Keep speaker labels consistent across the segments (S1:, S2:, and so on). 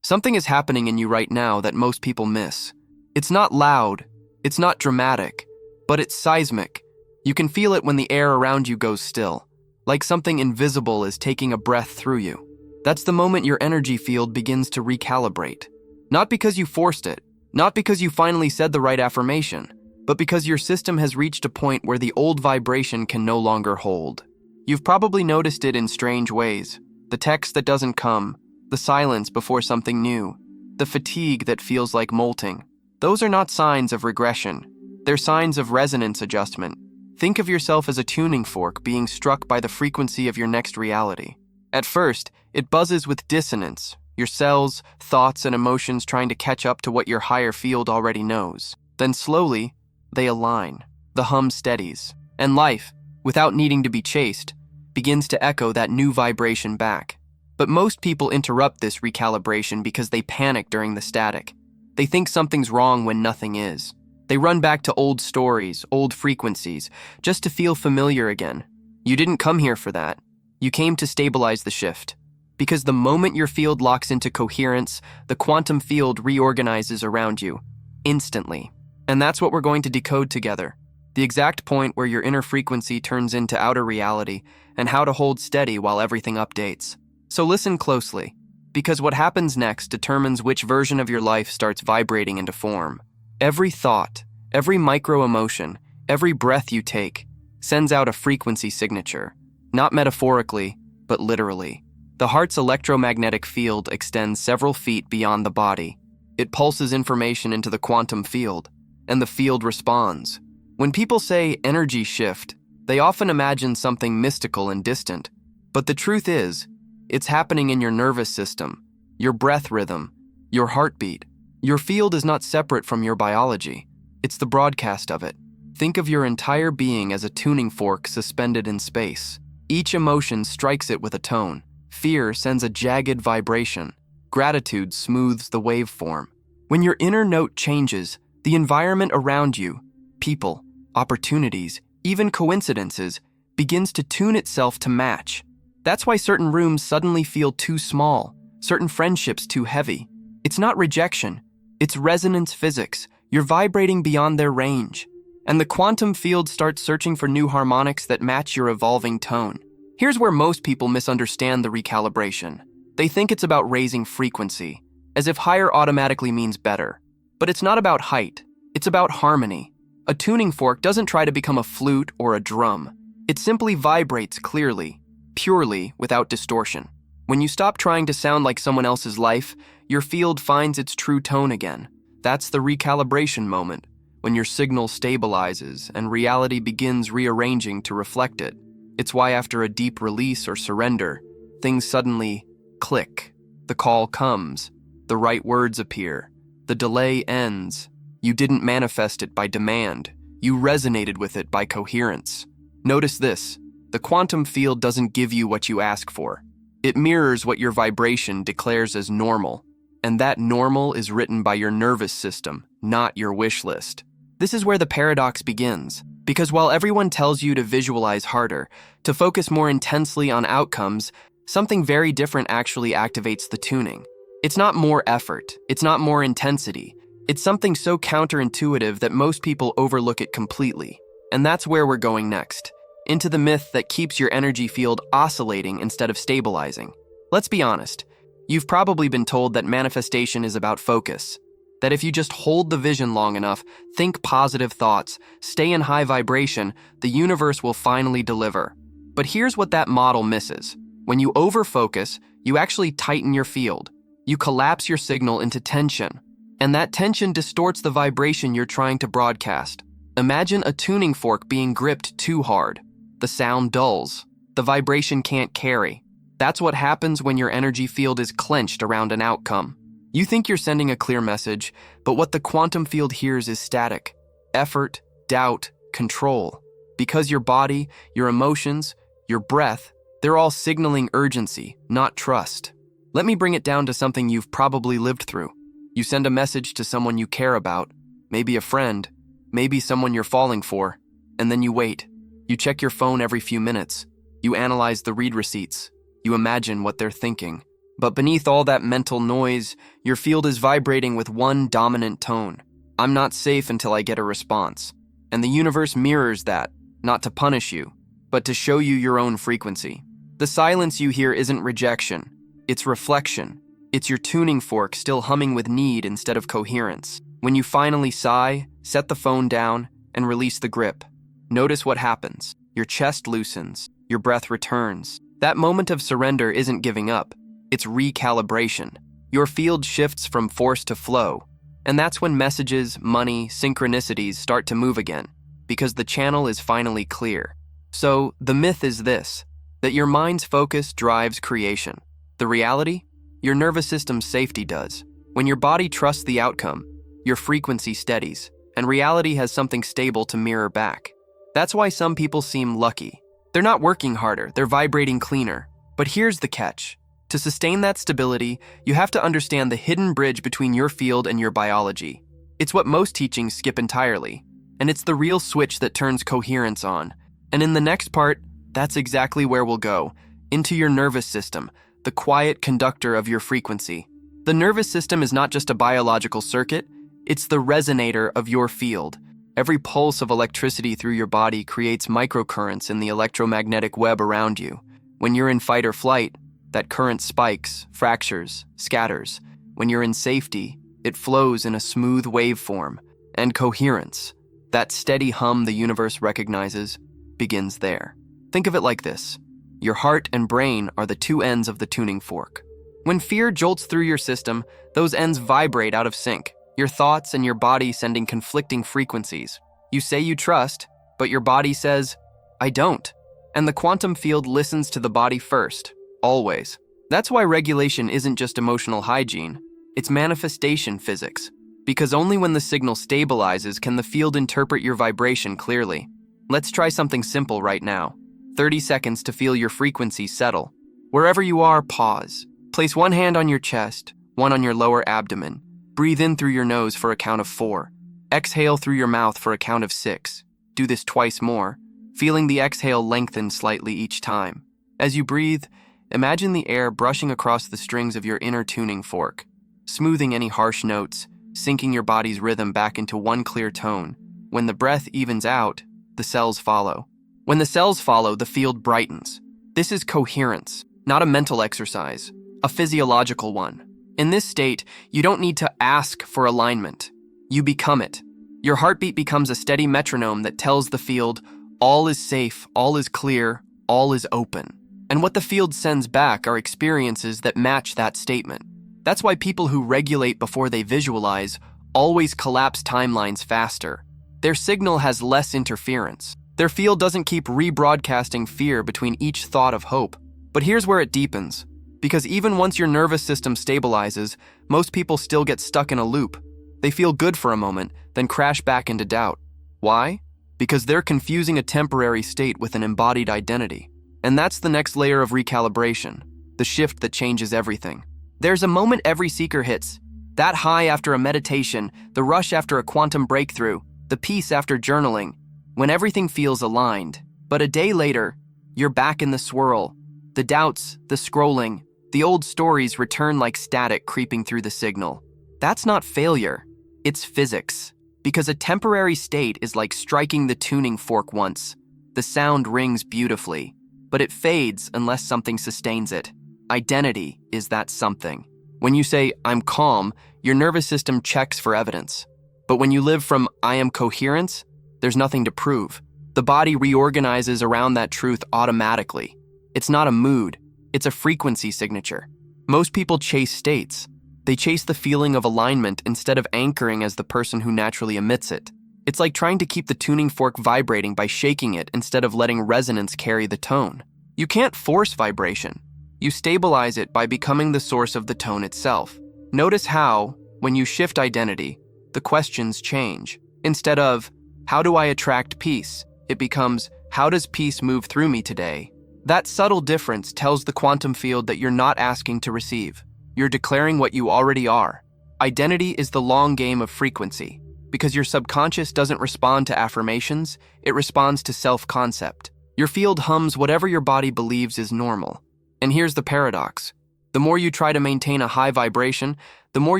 S1: Something is happening in you right now that most people miss. It's not loud, it's not dramatic, but it's seismic. You can feel it when the air around you goes still, like something invisible is taking a breath through you. That's the moment your energy field begins to recalibrate. Not because you forced it, not because you finally said the right affirmation, but because your system has reached a point where the old vibration can no longer hold. You've probably noticed it in strange ways. The text that doesn't come, the silence before something new, the fatigue that feels like molting. Those are not signs of regression. They're signs of resonance adjustment. Think of yourself as a tuning fork being struck by the frequency of your next reality. At first, it buzzes with dissonance, your cells, thoughts, and emotions trying to catch up to what your higher field already knows. Then slowly, they align. The hum steadies, and life, without needing to be chased, begins to echo that new vibration back. But most people interrupt this recalibration because they panic during the static. They think something's wrong when nothing is. They run back to old stories, old frequencies, just to feel familiar again. You didn't come here for that. You came to stabilize the shift. Because the moment your field locks into coherence, the quantum field reorganizes around you, instantly. And that's what we're going to decode together. The exact point where your inner frequency turns into outer reality, and how to hold steady while everything updates. So listen closely, because what happens next determines which version of your life starts vibrating into form. Every thought, every micro-emotion, every breath you take sends out a frequency signature, not metaphorically, but literally. The heart's electromagnetic field extends several feet beyond the body. It pulses information into the quantum field, and the field responds. When people say energy shift, they often imagine something mystical and distant. But the truth is, it's happening in your nervous system, your breath rhythm, your heartbeat. Your field is not separate from your biology. It's the broadcast of it. Think of your entire being as a tuning fork suspended in space. Each emotion strikes it with a tone. Fear sends a jagged vibration. Gratitude smooths the waveform. When your inner note changes, the environment around you, people, opportunities, even coincidences, begins to tune itself to match. That's why certain rooms suddenly feel too small, certain friendships too heavy. It's not rejection, it's resonance physics. You're vibrating beyond their range. And the quantum field starts searching for new harmonics that match your evolving tone. Here's where most people misunderstand the recalibration. They think it's about raising frequency, as if higher automatically means better. But it's not about height, it's about harmony. A tuning fork doesn't try to become a flute or a drum. It simply vibrates clearly, purely, without distortion. When you stop trying to sound like someone else's life, your field finds its true tone again. That's the recalibration moment, when your signal stabilizes and reality begins rearranging to reflect it. It's why after a deep release or surrender, things suddenly click. The call comes, the right words appear, the delay ends. You didn't manifest it by demand, you resonated with it by coherence. Notice this, the quantum field doesn't give you what you ask for. It mirrors what your vibration declares as normal, and that normal is written by your nervous system, not your wish list. This is where the paradox begins, because while everyone tells you to visualize harder, to focus more intensely on outcomes, something very different actually activates the tuning. It's not more effort, it's not more intensity. It's something so counterintuitive that most people overlook it completely. And that's where we're going next, into the myth that keeps your energy field oscillating instead of stabilizing. Let's be honest, you've probably been told that manifestation is about focus, that if you just hold the vision long enough, think positive thoughts, stay in high vibration, the universe will finally deliver. But here's what that model misses. When you overfocus, you actually tighten your field. You collapse your signal into tension. And that tension distorts the vibration you're trying to broadcast. Imagine a tuning fork being gripped too hard. The sound dulls. The vibration can't carry. That's what happens when your energy field is clenched around an outcome. You think you're sending a clear message, but what the quantum field hears is static. Effort, doubt, control. Because your body, your emotions, your breath, they're all signaling urgency, not trust. Let me bring it down to something you've probably lived through. You send a message to someone you care about, maybe a friend, maybe someone you're falling for, and then you wait. You check your phone every few minutes. You analyze the read receipts. You imagine what they're thinking. But beneath all that mental noise, your field is vibrating with one dominant tone. I'm not safe until I get a response. And the universe mirrors that, not to punish you, but to show you your own frequency. The silence you hear isn't rejection, it's reflection. It's your tuning fork still humming with need instead of coherence. When you finally sigh, set the phone down, and release the grip, notice what happens. Your chest loosens, your breath returns. That moment of surrender isn't giving up, it's recalibration. Your field shifts from force to flow, and that's when messages, money, synchronicities start to move again, because the channel is finally clear. So, the myth is this, that your mind's focus drives creation. The reality? Your nervous system's safety does. When your body trusts the outcome, your frequency steadies, and reality has something stable to mirror back. That's why some people seem lucky. They're not working harder, they're vibrating cleaner. But here's the catch. To sustain that stability, you have to understand the hidden bridge between your field and your biology. It's what most teachings skip entirely, and it's the real switch that turns coherence on. And in the next part, that's exactly where we'll go, into your nervous system, the quiet conductor of your frequency. The nervous system is not just a biological circuit, it's the resonator of your field. Every pulse of electricity through your body creates microcurrents in the electromagnetic web around you. When you're in fight or flight, that current spikes, fractures, scatters. When you're in safety, it flows in a smooth waveform. And coherence, that steady hum the universe recognizes, begins there. Think of it like this. Your heart and brain are the two ends of the tuning fork. When fear jolts through your system, those ends vibrate out of sync, your thoughts and your body sending conflicting frequencies. You say you trust, but your body says, I don't. And the quantum field listens to the body first, always. That's why regulation isn't just emotional hygiene, it's manifestation physics. Because only when the signal stabilizes can the field interpret your vibration clearly. Let's try something simple right now. 30 seconds to feel your frequency settle. Wherever you are, pause. Place one hand on your chest, one on your lower abdomen. Breathe in through your nose for a count of 4. Exhale through your mouth for a count of 6. Do this twice more, feeling the exhale lengthen slightly each time. As you breathe, imagine the air brushing across the strings of your inner tuning fork, smoothing any harsh notes, syncing your body's rhythm back into one clear tone. When the breath evens out, the cells follow. When the cells follow, the field brightens. This is coherence, not a mental exercise, a physiological one. In this state, you don't need to ask for alignment. You become it. Your heartbeat becomes a steady metronome that tells the field, all is safe, all is clear, all is open. And what the field sends back are experiences that match that statement. That's why people who regulate before they visualize always collapse timelines faster. Their signal has less interference. Their field doesn't keep rebroadcasting fear between each thought of hope. But here's where it deepens. Because even once your nervous system stabilizes, most people still get stuck in a loop. They feel good for a moment, then crash back into doubt. Why? Because they're confusing a temporary state with an embodied identity. And that's the next layer of recalibration, the shift that changes everything. There's a moment every seeker hits. That high after a meditation, the rush after a quantum breakthrough, the peace after journaling, when everything feels aligned. But a day later, you're back in the swirl. The doubts, the scrolling, the old stories return like static creeping through the signal. That's not failure, it's physics. Because a temporary state is like striking the tuning fork once. The sound rings beautifully, but it fades unless something sustains it. Identity is that something. When you say, I'm calm, your nervous system checks for evidence. But when you live from, I am coherence, there's nothing to prove. The body reorganizes around that truth automatically. It's not a mood, it's a frequency signature. Most people chase states. They chase the feeling of alignment instead of anchoring as the person who naturally emits it. It's like trying to keep the tuning fork vibrating by shaking it instead of letting resonance carry the tone. You can't force vibration. You stabilize it by becoming the source of the tone itself. Notice how, when you shift identity, the questions change. Instead of, how do I attract peace? It becomes, how does peace move through me today? That subtle difference tells the quantum field that you're not asking to receive. You're declaring what you already are. Identity is the long game of frequency. Because your subconscious doesn't respond to affirmations, it responds to self-concept. Your field hums whatever your body believes is normal. And here's the paradox. The more you try to maintain a high vibration, the more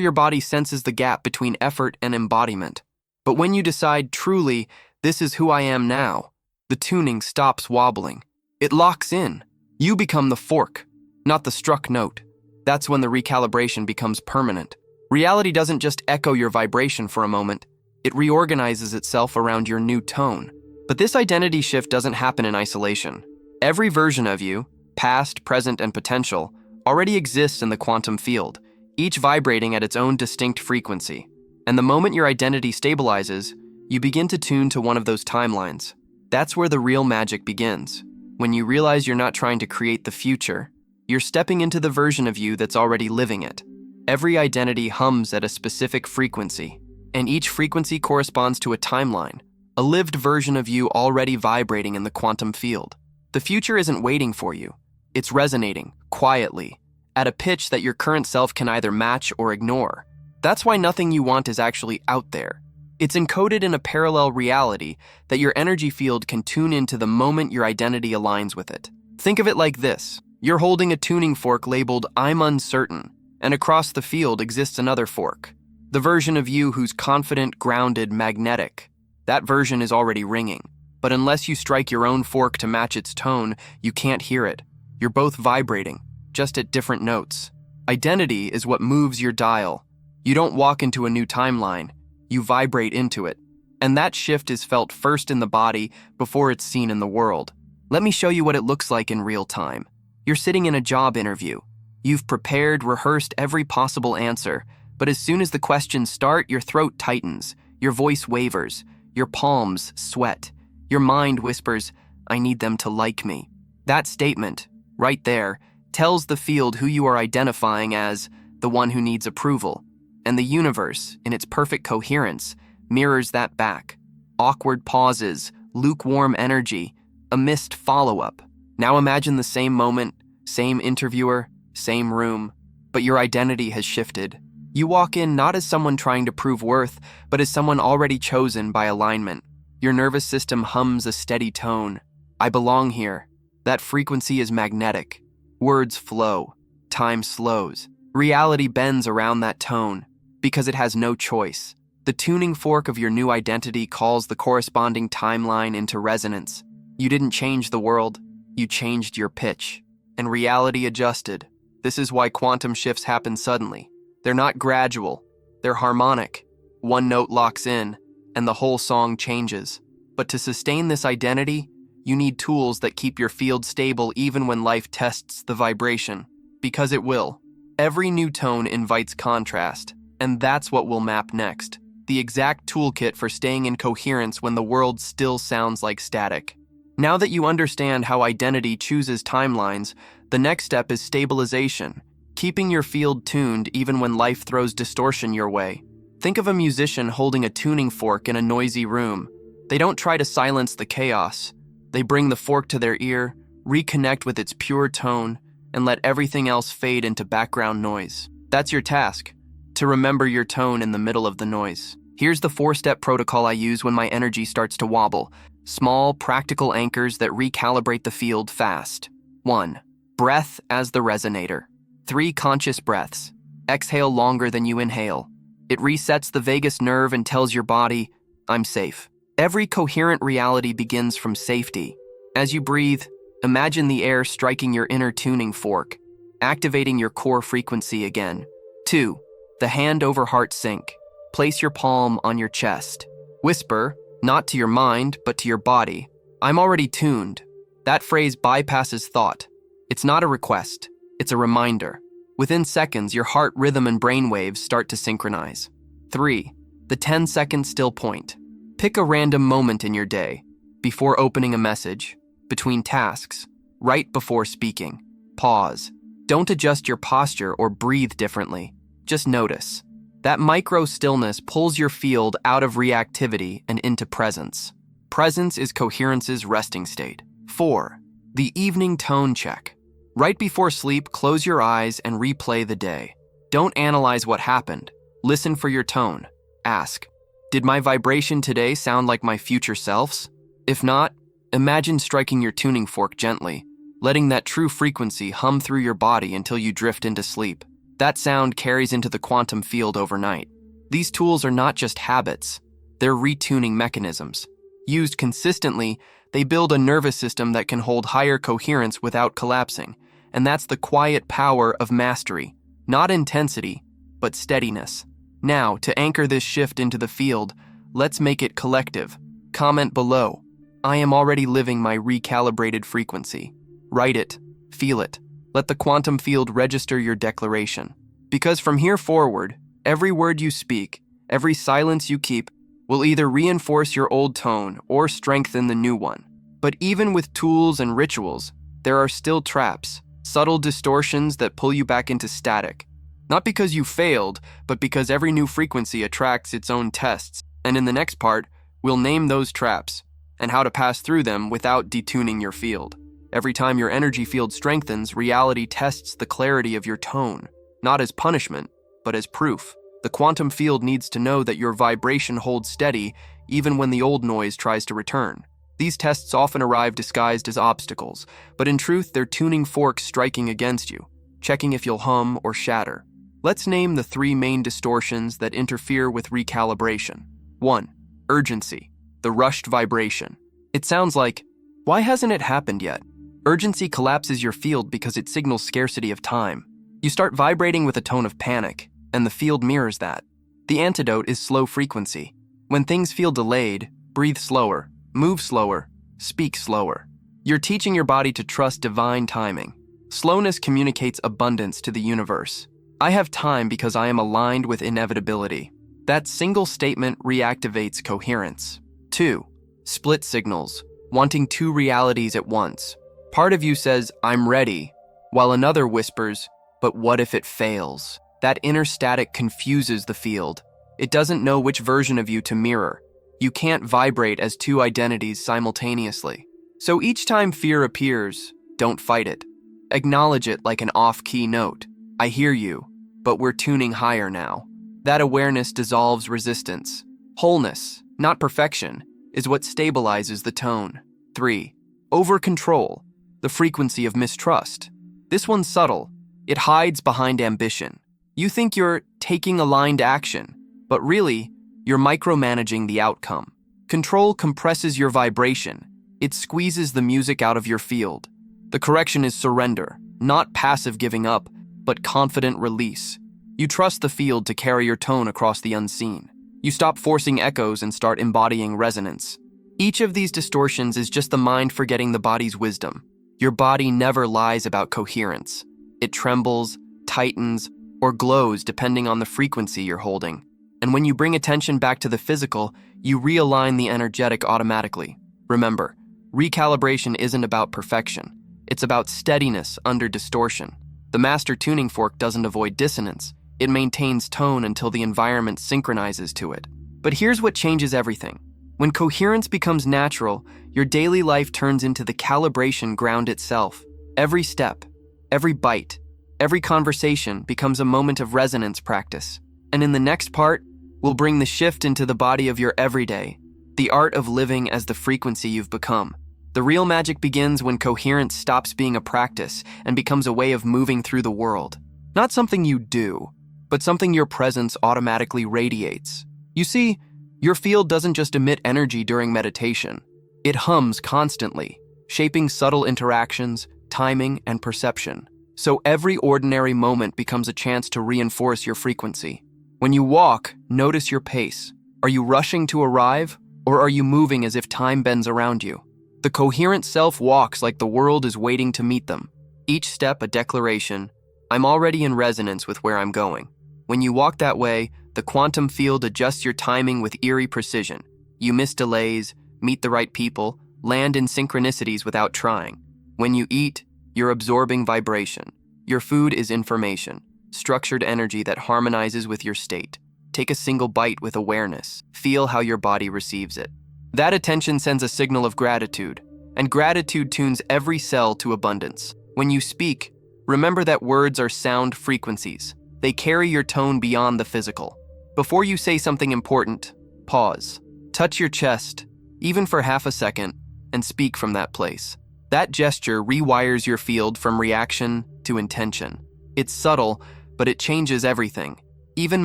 S1: your body senses the gap between effort and embodiment. But when you decide truly, this is who I am now, the tuning stops wobbling. It locks in. You become the fork, not the struck note. That's when the recalibration becomes permanent. Reality doesn't just echo your vibration for a moment. It reorganizes itself around your new tone. But this identity shift doesn't happen in isolation. Every version of you, past, present, and potential, already exists in the quantum field, each vibrating at its own distinct frequency. And the moment your identity stabilizes, you begin to tune to one of those timelines. That's where the real magic begins. When you realize you're not trying to create the future, you're stepping into the version of you that's already living it. Every identity hums at a specific frequency, and each frequency corresponds to a timeline, a lived version of you already vibrating in the quantum field. The future isn't waiting for you. It's resonating, quietly, at a pitch that your current self can either match or ignore. That's why nothing you want is actually out there. It's encoded in a parallel reality that your energy field can tune into the moment your identity aligns with it. Think of it like this. You're holding a tuning fork labeled "I'm uncertain," and across the field exists another fork. The version of you who's confident, grounded, magnetic. That version is already ringing. But unless you strike your own fork to match its tone, you can't hear it. You're both vibrating, just at different notes. Identity is what moves your dial. You don't walk into a new timeline, you vibrate into it. And that shift is felt first in the body before it's seen in the world. Let me show you what it looks like in real time. You're sitting in a job interview. You've prepared, rehearsed every possible answer, but as soon as the questions start, your throat tightens, your voice wavers, your palms sweat. Your mind whispers, "I need them to like me." That statement, right there, tells the field who you are identifying as the one who needs approval. And the universe, in its perfect coherence, mirrors that back. Awkward pauses, lukewarm energy, a missed follow-up. Now imagine the same moment, same interviewer, same room, but your identity has shifted. You walk in not as someone trying to prove worth, but as someone already chosen by alignment. Your nervous system hums a steady tone. I belong here. That frequency is magnetic. Words flow. Time slows. Reality bends around that tone because it has no choice. The tuning fork of your new identity calls the corresponding timeline into resonance. You didn't change the world. You changed your pitch. And reality adjusted. This is why quantum shifts happen suddenly. They're not gradual. They're harmonic. One note locks in, and the whole song changes. But to sustain this identity, you need tools that keep your field stable even when life tests the vibration. Because it will. Every new tone invites contrast, and that's what we'll map next. The exact toolkit for staying in coherence when the world still sounds like static. Now that you understand how identity chooses timelines, the next step is stabilization, keeping your field tuned even when life throws distortion your way. Think of a musician holding a tuning fork in a noisy room. They don't try to silence the chaos. They bring the fork to their ear, reconnect with its pure tone, and let everything else fade into background noise. That's your task, to remember your tone in the middle of the noise. Here's the 4-step protocol I use when my energy starts to wobble. Small, practical anchors that recalibrate the field fast. 1. Breath as the resonator. 3 conscious breaths. Exhale longer than you inhale. It resets the vagus nerve and tells your body, "I'm safe." Every coherent reality begins from safety. As you breathe, imagine the air striking your inner tuning fork, activating your core frequency again. 2. The hand over heart sync. Place your palm on your chest. Whisper, not to your mind, but to your body, "I'm already tuned." That phrase bypasses thought. It's not a request, it's a reminder. Within seconds, your heart rhythm and brain waves start to synchronize. 3. The 10-second still point. Pick a random moment in your day, before opening a message, between tasks, right before speaking. Pause. Don't adjust your posture or breathe differently. Just notice. That micro stillness pulls your field out of reactivity and into presence. Presence is coherence's resting state. 4. The evening tone check. Right before sleep, close your eyes and replay the day. Don't analyze what happened. Listen for your tone. Ask, did my vibration today sound like my future self's? If not, imagine striking your tuning fork gently. letting that true frequency hum through your body until you drift into sleep. That sound carries into the quantum field overnight. These tools are not just habits, they're retuning mechanisms. Used consistently, they build a nervous system that can hold higher coherence without collapsing, and that's the quiet power of mastery, not intensity, but steadiness. Now, to anchor this shift into the field, let's make it collective. Comment below. I am already living my recalibrated frequency. Write it, feel it. Let the quantum field register your declaration. Because from here forward, every word you speak, every silence you keep, will either reinforce your old tone or strengthen the new one. But even with tools and rituals, there are still traps, subtle distortions that pull you back into static. Not because you failed, but because every new frequency attracts its own tests. And in the next part, we'll name those traps and how to pass through them without detuning your field. Every time your energy field strengthens, reality tests the clarity of your tone, not as punishment, but as proof. The quantum field needs to know that your vibration holds steady even when the old noise tries to return. These tests often arrive disguised as obstacles, but in truth, they're tuning forks striking against you, checking if you'll hum or shatter. Let's name the 3 main distortions that interfere with recalibration. 1. Urgency, the rushed vibration. It sounds like, why hasn't it happened yet? Urgency collapses your field because it signals scarcity of time. You start vibrating with a tone of panic, and the field mirrors that. The antidote is slow frequency. When things feel delayed, breathe slower, move slower, speak slower. You're teaching your body to trust divine timing. Slowness communicates abundance to the universe. I have time because I am aligned with inevitability. That single statement reactivates coherence. 2. Split signals, wanting 2 realities at once. Part of you says, I'm ready, while another whispers, but what if it fails? That inner static confuses the field. It doesn't know which version of you to mirror. You can't vibrate as 2 identities simultaneously. So each time fear appears, don't fight it. Acknowledge it like an off-key note. I hear you, but we're tuning higher now. That awareness dissolves resistance. Wholeness, not perfection, is what stabilizes the tone. 3. Over-control, the frequency of mistrust. This one's subtle. It hides behind ambition. You think you're taking aligned action, but really, you're micromanaging the outcome. Control compresses your vibration. It squeezes the music out of your field. The correction is surrender, not passive giving up, but confident release. You trust the field to carry your tone across the unseen. You stop forcing echoes and start embodying resonance. Each of these distortions is just the mind forgetting the body's wisdom. Your body never lies about coherence. It trembles, tightens, or glows depending on the frequency you're holding. And when you bring attention back to the physical, you realign the energetic automatically. Remember, recalibration isn't about perfection. It's about steadiness under distortion. The master tuning fork doesn't avoid dissonance. It maintains tone until the environment synchronizes to it. But here's what changes everything. When coherence becomes natural, your daily life turns into the calibration ground itself. Every step, every bite, every conversation becomes a moment of resonance practice. And in the next part, we'll bring the shift into the body of your everyday, the art of living as the frequency you've become. The real magic begins when coherence stops being a practice and becomes a way of moving through the world. Not something you do, but something your presence automatically radiates. You see, your field doesn't just emit energy during meditation. It hums constantly, shaping subtle interactions, timing, and perception. So every ordinary moment becomes a chance to reinforce your frequency. When you walk, notice your pace. Are you rushing to arrive, or are you moving as if time bends around you? The coherent self walks like the world is waiting to meet them. Each step a declaration, I'm already in resonance with where I'm going. When you walk that way, the quantum field adjusts your timing with eerie precision. You miss delays, meet the right people, land in synchronicities without trying. When you eat, you're absorbing vibration. Your food is information, structured energy that harmonizes with your state. Take a single bite with awareness. Feel how your body receives it. That attention sends a signal of gratitude, and gratitude tunes every cell to abundance. When you speak, remember that words are sound frequencies. They carry your tone beyond the physical. Before you say something important, pause. Touch your chest, even for half a second, and speak from that place. That gesture rewires your field from reaction to intention. It's subtle, but it changes everything. Even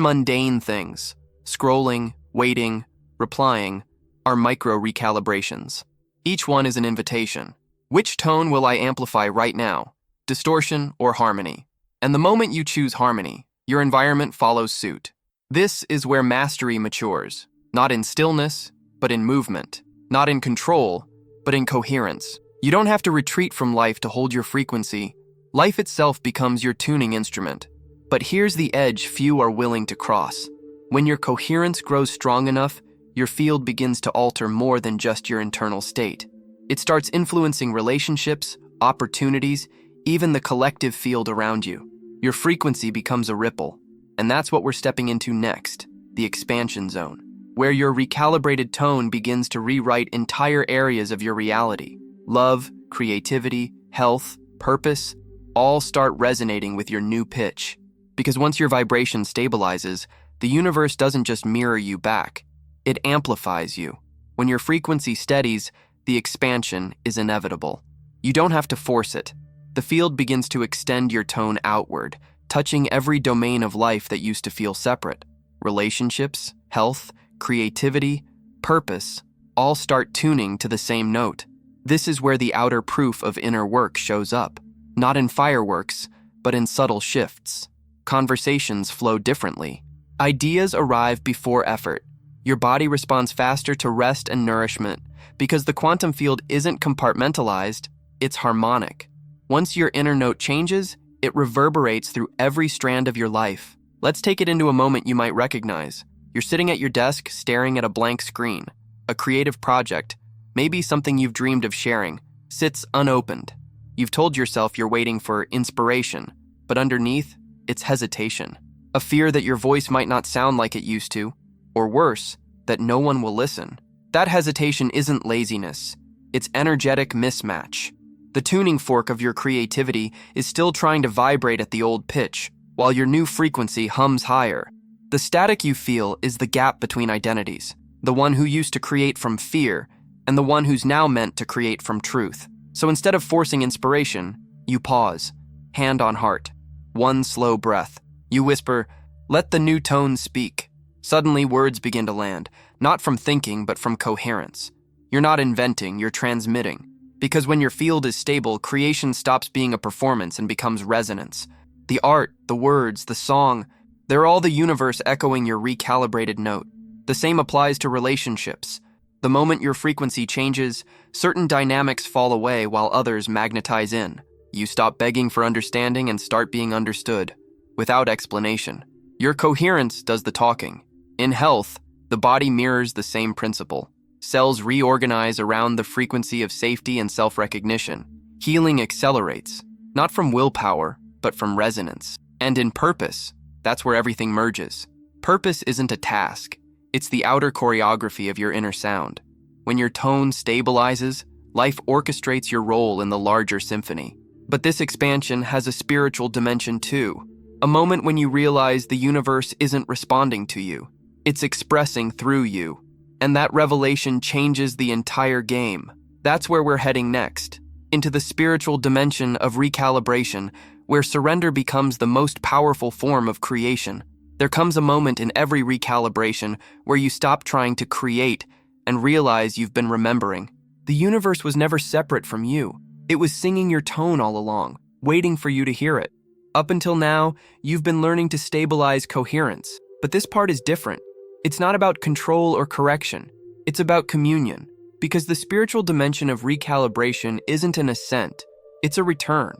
S1: mundane things, scrolling, waiting, replying, are micro recalibrations. Each one is an invitation. Which tone will I amplify right now? Distortion or harmony? And the moment you choose harmony, your environment follows suit. This is where mastery matures, not in stillness, but in movement, not in control, but in coherence. You don't have to retreat from life to hold your frequency. Life itself becomes your tuning instrument. But here's the edge few are willing to cross. When your coherence grows strong enough, your field begins to alter more than just your internal state. It starts influencing relationships, opportunities, even the collective field around you. Your frequency becomes a ripple. And that's what we're stepping into next, the expansion zone, where your recalibrated tone begins to rewrite entire areas of your reality. Love, creativity, health, purpose, all start resonating with your new pitch. Because once your vibration stabilizes, the universe doesn't just mirror you back, it amplifies you. When your frequency steadies, the expansion is inevitable. You don't have to force it. The field begins to extend your tone outward, touching every domain of life that used to feel separate. Relationships, health, creativity, purpose, all start tuning to the same note. This is where the outer proof of inner work shows up, not in fireworks, but in subtle shifts. Conversations flow differently. Ideas arrive before effort. Your body responds faster to rest and nourishment because the quantum field isn't compartmentalized, it's harmonic. Once your inner note changes, it reverberates through every strand of your life. Let's take it into a moment you might recognize. You're sitting at your desk staring at a blank screen. A creative project, maybe something you've dreamed of sharing, sits unopened. You've told yourself you're waiting for inspiration, but underneath, it's hesitation. A fear that your voice might not sound like it used to, or worse, that no one will listen. That hesitation isn't laziness, it's energetic mismatch. The tuning fork of your creativity is still trying to vibrate at the old pitch, while your new frequency hums higher. The static you feel is the gap between identities, the one who used to create from fear, and the one who's now meant to create from truth. So instead of forcing inspiration, you pause, hand on heart, one slow breath. You whisper, "Let the new tone speak." Suddenly, words begin to land, not from thinking, but from coherence. You're not inventing, you're transmitting. Because when your field is stable, creation stops being a performance and becomes resonance. The art, the words, the song, they're all the universe echoing your recalibrated note. The same applies to relationships. The moment your frequency changes, certain dynamics fall away while others magnetize in. You stop begging for understanding and start being understood, without explanation. Your coherence does the talking. In health, the body mirrors the same principle. Cells reorganize around the frequency of safety and self-recognition. Healing accelerates, not from willpower, but from resonance. And in purpose, that's where everything merges. Purpose isn't a task. It's the outer choreography of your inner sound. When your tone stabilizes, life orchestrates your role in the larger symphony. But this expansion has a spiritual dimension too. A moment when you realize the universe isn't responding to you. It's expressing through you. And that revelation changes the entire game. That's where we're heading next, into the spiritual dimension of recalibration, where surrender becomes the most powerful form of creation. There comes a moment in every recalibration where you stop trying to create and realize you've been remembering. The universe was never separate from you. It was singing your tone all along, waiting for you to hear it. Up until now, you've been learning to stabilize coherence, but this part is different. It's not about control or correction. It's about communion, because the spiritual dimension of recalibration isn't an ascent. It's a return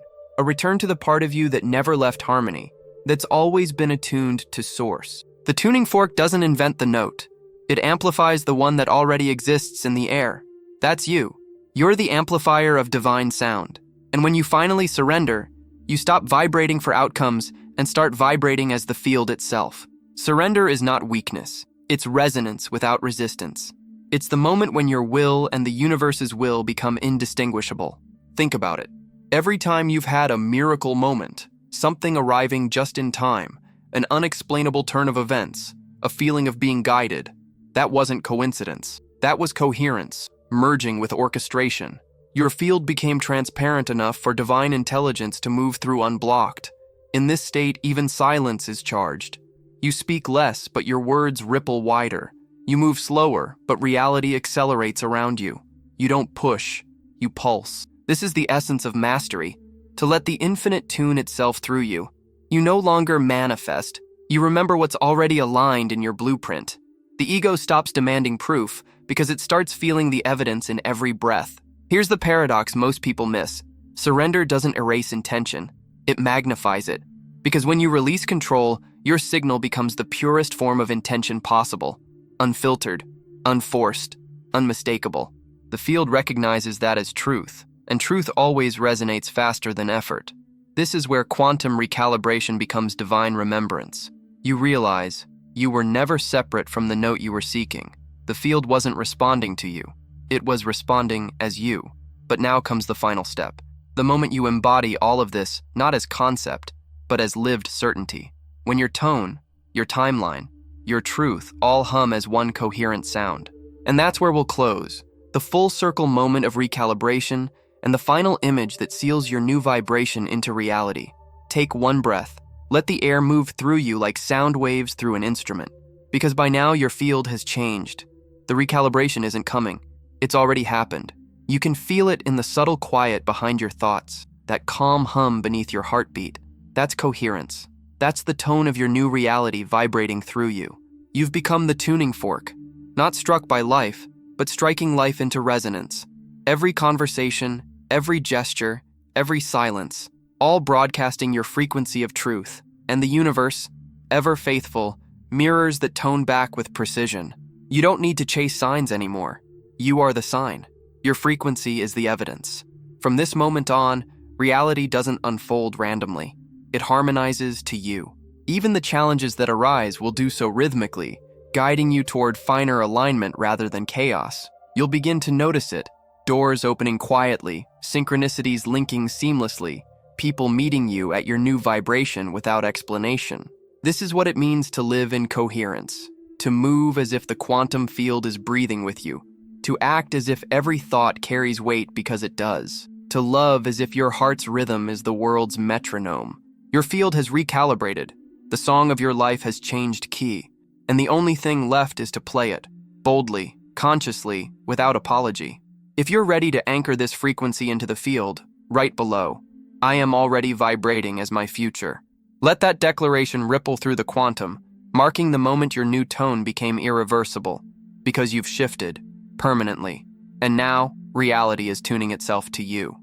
S1: to the part of you that never left harmony, that's always been attuned to source. The tuning fork doesn't invent the note. It amplifies the one that already exists in the air. That's you. You're the amplifier of divine sound. And when you finally surrender, you stop vibrating for outcomes and start vibrating as the field itself. Surrender is not weakness. It's resonance without resistance. It's the moment when your will and the universe's will become indistinguishable. Think about it. Every time you've had a miracle moment, something arriving just in time, an unexplainable turn of events, a feeling of being guided, that wasn't coincidence. That was coherence, merging with orchestration. Your field became transparent enough for divine intelligence to move through unblocked. In this state, even silence is charged. You speak less, but your words ripple wider. You move slower, but reality accelerates around you. You don't push, you pulse. This is the essence of mastery, to let the infinite tune itself through you. You no longer manifest. You remember what's already aligned in your blueprint. The ego stops demanding proof because it starts feeling the evidence in every breath. Here's the paradox most people miss. Surrender doesn't erase intention. It magnifies it. Because when you release control, your signal becomes the purest form of intention possible. Unfiltered, unforced, unmistakable. The field recognizes that as truth, and truth always resonates faster than effort. This is where quantum recalibration becomes divine remembrance. You realize you were never separate from the note you were seeking. The field wasn't responding to you. It was responding as you. But now comes the final step. The moment you embody all of this, not as concept, but as lived certainty. When your tone, your timeline, your truth all hum as one coherent sound. And that's where we'll close. The full circle moment of recalibration and the final image that seals your new vibration into reality. Take one breath. Let the air move through you like sound waves through an instrument. Because by now your field has changed. The recalibration isn't coming. It's already happened. You can feel it in the subtle quiet behind your thoughts, that calm hum beneath your heartbeat. That's coherence. That's the tone of your new reality vibrating through you. You've become the tuning fork, not struck by life, but striking life into resonance. Every conversation, every gesture, every silence, all broadcasting your frequency of truth. And the universe, ever faithful, mirrors that tone back with precision. You don't need to chase signs anymore. You are the sign. Your frequency is the evidence. From this moment on, reality doesn't unfold randomly. It harmonizes to you. Even the challenges that arise will do so rhythmically, guiding you toward finer alignment rather than chaos. You'll begin to notice it. Doors opening quietly, synchronicities linking seamlessly, people meeting you at your new vibration without explanation. This is what it means to live in coherence, to move as if the quantum field is breathing with you, to act as if every thought carries weight because it does, to love as if your heart's rhythm is the world's metronome. Your field has recalibrated. The song of your life has changed key, and the only thing left is to play it, boldly, consciously, without apology. If you're ready to anchor this frequency into the field, right below, I am already vibrating as my future. Let that declaration ripple through the quantum, marking the moment your new tone became irreversible, because you've shifted, permanently. And now, reality is tuning itself to you.